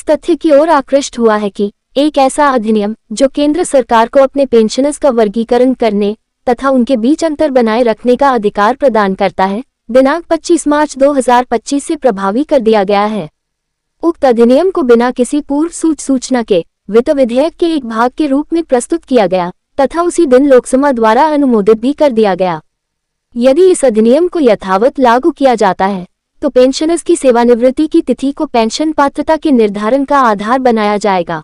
तथ्य की ओर आकृष्ट हुआ है कि एक ऐसा अधिनियम जो केंद्र सरकार को अपने पेंशनर्स का वर्गीकरण करने तथा उनके बीच अंतर बनाए रखने का अधिकार प्रदान करता है, दिनांक 25 मार्च 2025 से प्रभावी कर दिया गया है। उक्त अधिनियम को बिना किसी पूर्व सूचना के वित्त विधेयक के एक भाग के रूप में प्रस्तुत किया गया तथा उसी दिन लोकसभा द्वारा अनुमोदित भी कर दिया गया। यदि इस अधिनियम को यथावत लागू किया जाता है तो पेंशनर्स की सेवानिवृत्ति की तिथि को पेंशन पात्रता के निर्धारण का आधार बनाया जाएगा।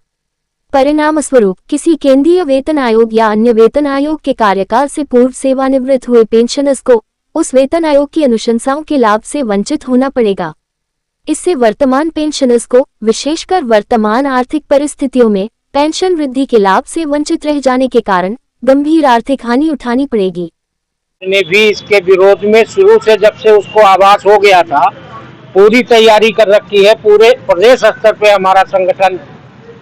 परिणामस्वरूप किसी केंद्रीय वेतन आयोग या अन्य वेतन आयोग के कार्यकाल से पूर्व सेवानिवृत्त हुए पेंशनर्स को उस वेतन आयोग की अनुशंसाओं के लाभ से वंचित होना पड़ेगा। इससे वर्तमान पेंशनर्स को विशेषकर वर्तमान आर्थिक परिस्थितियों में पेंशन वृद्धि के लाभ से वंचित रह जाने के कारण गंभीर आर्थिक हानि उठानी पड़ेगी। ने भी इसके विरोध में शुरू से जब से उसको आभास हो गया था पूरी तैयारी कर रखी है। पूरे प्रदेश स्तर पे हमारा संगठन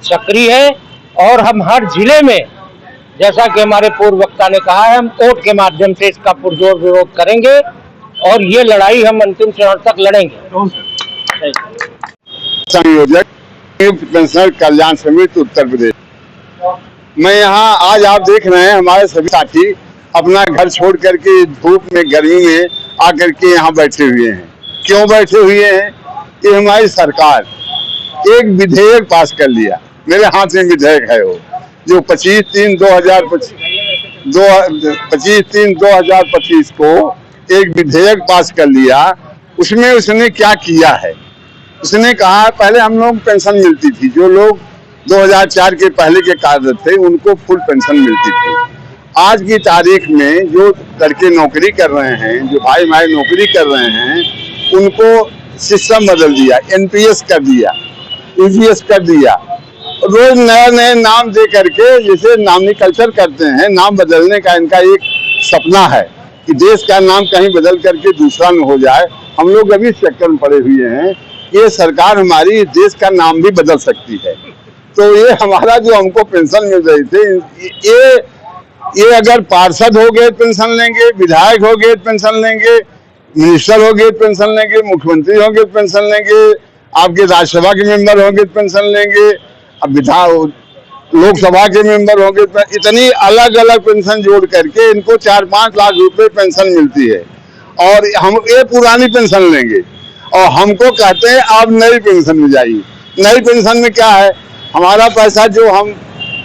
सक्रिय है और हम हर जिले में, जैसा कि हमारे पूर्व वक्ता ने कहा है, हम कोर्ट के माध्यम से इसका पुरजोर विरोध करेंगे और ये लड़ाई हम अंतिम चरण तक लड़ेंगे। संयोजक पेंशनर कल्याण समिति उत्तर प्रदेश। मैं यहाँ आज आप देख रहे हैं हमारे सभी साथी अपना घर छोड़ करके धूप में गर्मी में आकर के यहाँ बैठे हुए हैं। क्यों बैठे हुए हैं? कि हमारी सरकार एक विधेयक पास कर लिया, मेरे हाथ में विधेयक है वो, जो 25/3/2025 को एक विधेयक पास कर लिया। उसमें उसने क्या किया है? उसने कहा पहले हम लोग पेंशन मिलती थी, जो लोग 2004 के पहले के कार्यरत थे उनको फुल पेंशन मिलती थी। आज की तारीख में जो लड़के नौकरी कर रहे हैं, जो भाई नौकरी कर रहे हैं, उनको सिस्टम बदल दिया, एनपीएस कर दिया, ईपीएस कर दिया। रोज नए नाम दे करके जैसे नामनी कल्चर करते हैं, नाम बदलने का इनका एक सपना है कि देश का नाम कहीं बदल करके दूसरा न हो जाए। हम लोग अभी चक्कर में पड़े हुए हैं। ये सरकार हमारी देश का नाम भी बदल सकती है। तो ये हमारा जो हमको पेंशन मिल रही थी, ये अगर पार्षद हो गए पेंशन लेंगे, विधायक हो गए पेंशन लेंगे, मिनिस्टर हो गए पेंशन लेंगे, मुख्यमंत्री हो गए पेंशन लेंगे, आपके राज्यसभा के मेंबर होंगे पेंशन लेंगे, अब लोकसभा के मेंबर होंगे। इतनी अलग अलग पेंशन जोड़ करके इनको 4-5 लाख रुपए पेंशन मिलती है और हम ये पुरानी पेंशन लेंगे और हमको कहते हैं आप नई पेंशन में जाइए। नई पेंशन में क्या है? हमारा पैसा जो हम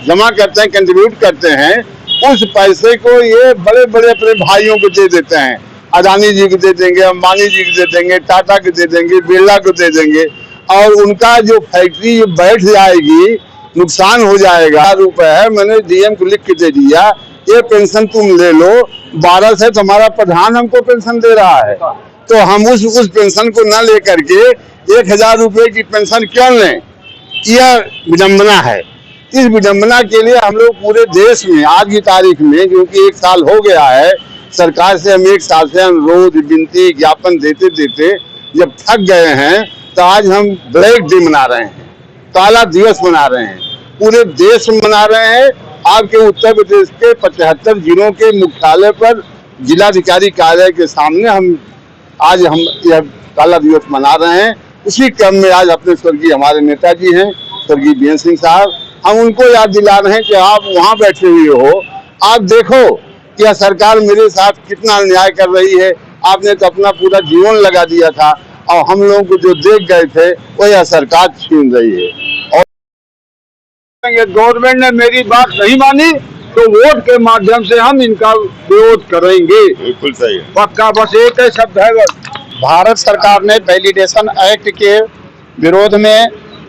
जमा करते हैं, कंट्रीब्यूट करते हैं, उस पैसे को ये बड़े बड़े अपने भाइयों को दे देते हैं। अदानी जी को दे देंगे, अंबानी जी को दे देंगे, टाटा को दे देंगे, बिरला को दे देंगे और उनका जो फैक्ट्री बैठ जाएगी, नुकसान हो जाएगा। रुपए है, मैंने डीएम को लिख के दे दिया, ये पेंशन तुम ले लो। 12 से तुम्हारा प्रधान हमको पेंशन दे रहा है, तो हम उस पेंशन को न लेकर के 1000 रुपए की पेंशन क्यों लें? यह विडम्बना है। इस विडम्बना के लिए हम लोग पूरे देश में आज की तारीख में, क्योंकि 1 साल हो गया है, सरकार से हम 1 साल से अनुरोध, विनती, ज्ञापन देते देते जब थक गए हैं, तो आज हम ब्लैक डे मना रहे हैं, काला दिवस मना रहे हैं, पूरे देश में मना रहे हैं। आपके उत्तर प्रदेश के 75 जिलों के मुख्यालय पर, जिलाधिकारी कार्यालय के सामने हम यह काला दिवस मना रहे हैं। उसी क्रम में आज अपने स्वर्गीय हमारे नेताजी हैं, स्वर्गीय बीएन सिंह साहब, हम उनको याद दिला रहे हैं कि आप वहाँ बैठे हुए हो, आप देखो कि यह सरकार मेरे साथ कितना अन्याय कर रही है। आपने तो अपना पूरा जीवन लगा दिया था और हम लोगों को जो देख गए थे वो यह सरकार छीन रही है। और गवर्नमेंट ने मेरी बात नहीं मानी तो वोट के माध्यम से हम इनका विरोध करेंगे। बिल्कुल सही है, पक्का। बस एक ही शब्द है, बस। भारत सरकार ने वैलिडेशन एक्ट के विरोध में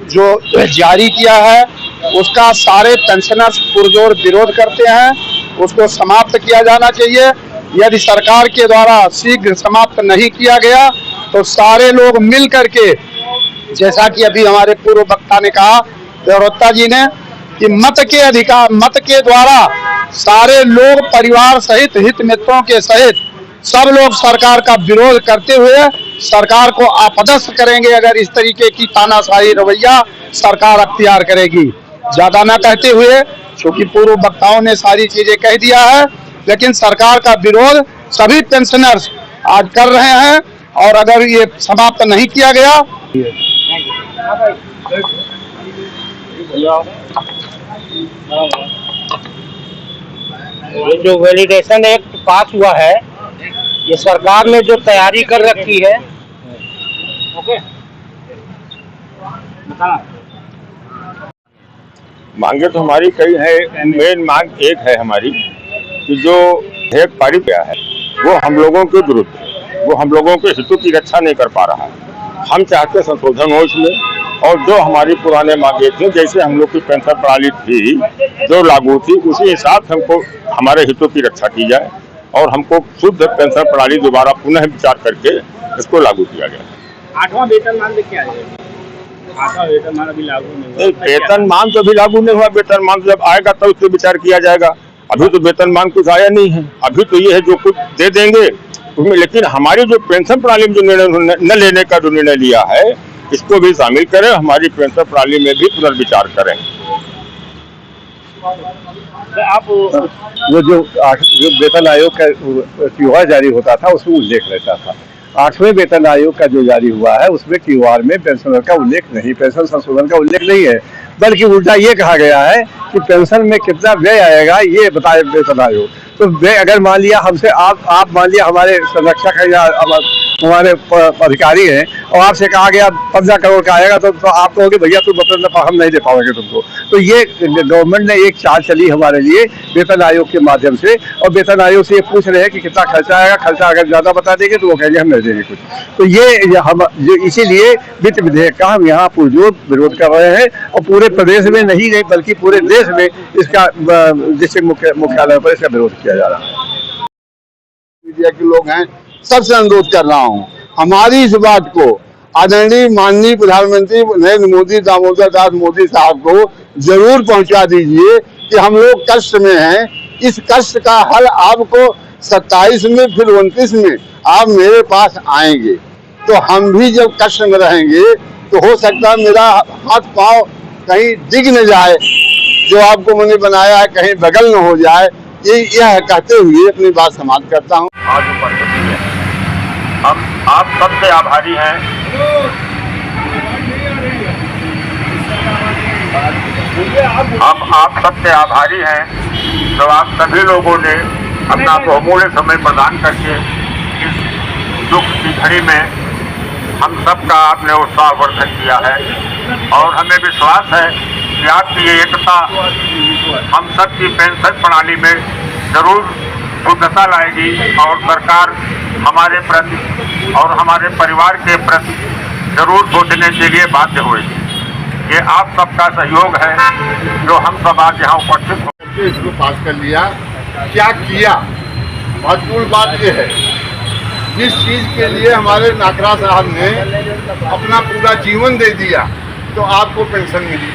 जो जारी किया है उसका सारे पेंशनर्स पुरजोर विरोध करते हैं। उसको समाप्त किया जाना चाहिए। यदि सरकार के द्वारा शीघ्र समाप्त नहीं किया गया तो सारे लोग मिल करके, जैसा कि अभी हमारे पूर्व वक्ता ने कहा, देवरत्ता जी ने, कि मत के द्वारा सारे लोग परिवार सहित, हित मित्रों के सहित सब लोग सरकार का विरोध करते हुए सरकार को आपदस्थ करेंगे अगर इस तरीके की तानाशाही रवैया सरकार अख्तियार करेगी। ज्यादा न कहते हुए, क्योंकि पूर्व वक्ताओं ने सारी चीजें कह दिया है, लेकिन सरकार का विरोध सभी पेंशनर्स आज कर रहे हैं और अगर ये समाप्त नहीं किया गया ये जो वैलिडेशन एक्ट पास हुआ है, ये सरकार ने जो तैयारी कर रखी है। ओके, मांगे तो हमारी कई है। मेन मांग एक है हमारी कि जो विधेयक पारित किया है वो हम लोगों के विरुद्ध, वो हम लोगों के हितों की रक्षा नहीं कर पा रहा है। हम चाहते संशोधन हो इसमें, और जो हमारी पुराने मांगे थी, जैसे हम लोग की पेंशन प्रणाली थी जो लागू थी, उसी हिसाब से हमको हमारे हितों की रक्षा की जाए और हमको शुद्ध पेंशन प्रणाली दोबारा पुनः विचार करके इसको लागू किया जाए। 8वां वेतनमान देखिए आएगा। 8वां वेतनमान अभी लागू नहीं हुआ। वेतनमान तो अभी लागू नहीं हुआ। वेतनमान जब आएगा तब उस पर विचार किया जाएगा। अभी तो वेतनमान कुछ आया नहीं है। अभी तो ये है जो कुछ दे देंगे उसमें, लेकिन हमारी जो पेंशन प्रणाली में जो निर्णय न लेने का जो निर्णय लिया है इसको भी शामिल करें, हमारी पेंशन प्रणाली में भी पुनर्विचार करें। आप जो वेतन आयोग का TOR जारी होता था उसमें उल्लेख रहता था। 8वें वेतन आयोग का जो जारी हुआ है उसमें TOR में पेंशनर का उल्लेख नहीं, पेंशन संशोधन का उल्लेख नहीं है, बल्कि उल्टा ये कहा गया है कि पेंशन में कितना व्यय आएगा ये बताए वेतन आयोग। तो व्यय अगर मान लिया हमसे आप मान लिया हमारे संरक्षक है या हमारे अधिकारी हैं और आपसे कहा गया 15 करोड़ का आएगा तो आप कहोगे भैया तुम हम नहीं दे पाओगे तुमको। तो ये गवर्नमेंट ने एक चाल चली हमारे लिए वेतन आयोग के माध्यम से, और वेतन आयोग से ये पूछ रहे हैं कि कितना खर्चा आएगा। खर्चा अगर ज्यादा बता देंगे तो वो कहेंगे हम नहीं देंगे कुछ। तो ये हम इसीलिए वित्त विधेयक का हम यहाँ पुरजोर विरोध कर रहे हैं, और पूरे प्रदेश में नहीं बल्कि पूरे देश में इसका डिस्ट्रिक्ट मुख्यालय पर इसका विरोध किया जा रहा है। मीडिया के लोग हैं, सबसे अनुरोध कर रहा हूं, हमारी इस बात को आदरणीय माननीय प्रधानमंत्री नरेंद्र मोदी, दामोदर दास मोदी साहब को जरूर पहुंचा दीजिए कि हम लोग कष्ट में हैं। इस कष्ट का हल आपको 27 में फिर 29 में आप मेरे पास आएंगे, तो हम भी जब कष्ट में रहेंगे तो हो सकता है मेरा हाथ पांव कहीं दिख न जाए, जो आपको मैंने बनाया है कहीं बगल न हो जाए। यह कहते हुए अपनी बात समाप्त करता हूँ। आज उपस्थिति में हम आप सबसे आभारी हैं। हम आप सबसे आभारी हैं जब आप सभी लोगों ने अपना बहुमूल्य समय प्रदान करके इस दुख की घड़ी में हम सबका आपने उत्साहवर्धन किया है, और हमें विश्वास है कि आपकी ये एकता हम सबकी पेंशन प्रणाली में जरूर शुद्धता लाएगी, और सरकार हमारे प्रति और हमारे परिवार के प्रति जरूर सोचने के लिए बाध्य होगी। ये आप सबका सहयोग है जो हम सब आज यहाँ उपस्थित होकर इसको पास कर लिया। क्या किया, महत्वपूर्ण बात यह है, जिस चीज के लिए हमारे नाकरा साहब ने अपना पूरा जीवन दे दिया तो आपको पेंशन मिली,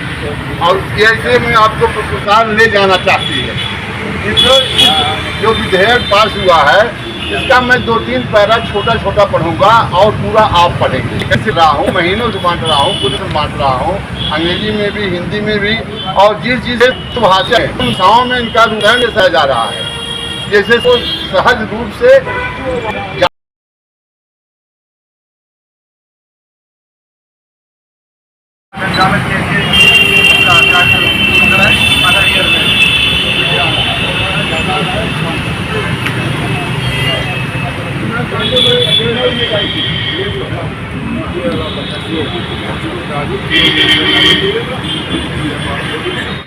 और कैसे में आपको सरकार ले जाना चाहती है। इस जो विधेयक पास हुआ है इसका मैं 2-3 पैरा छोटा छोटा पढ़ूंगा और पूरा आप पढ़ेंगे। कैसे रहा हूँ, महीनों से बांट रहा हूँ, खुद से बांट रहा हूँ, अंग्रेजी में भी हिंदी में भी, और जिस चीज़ें भाषा है भाषाओं में इनका उदाहरण दर्शाया जा रहा है, जैसे तो सहज रूप से के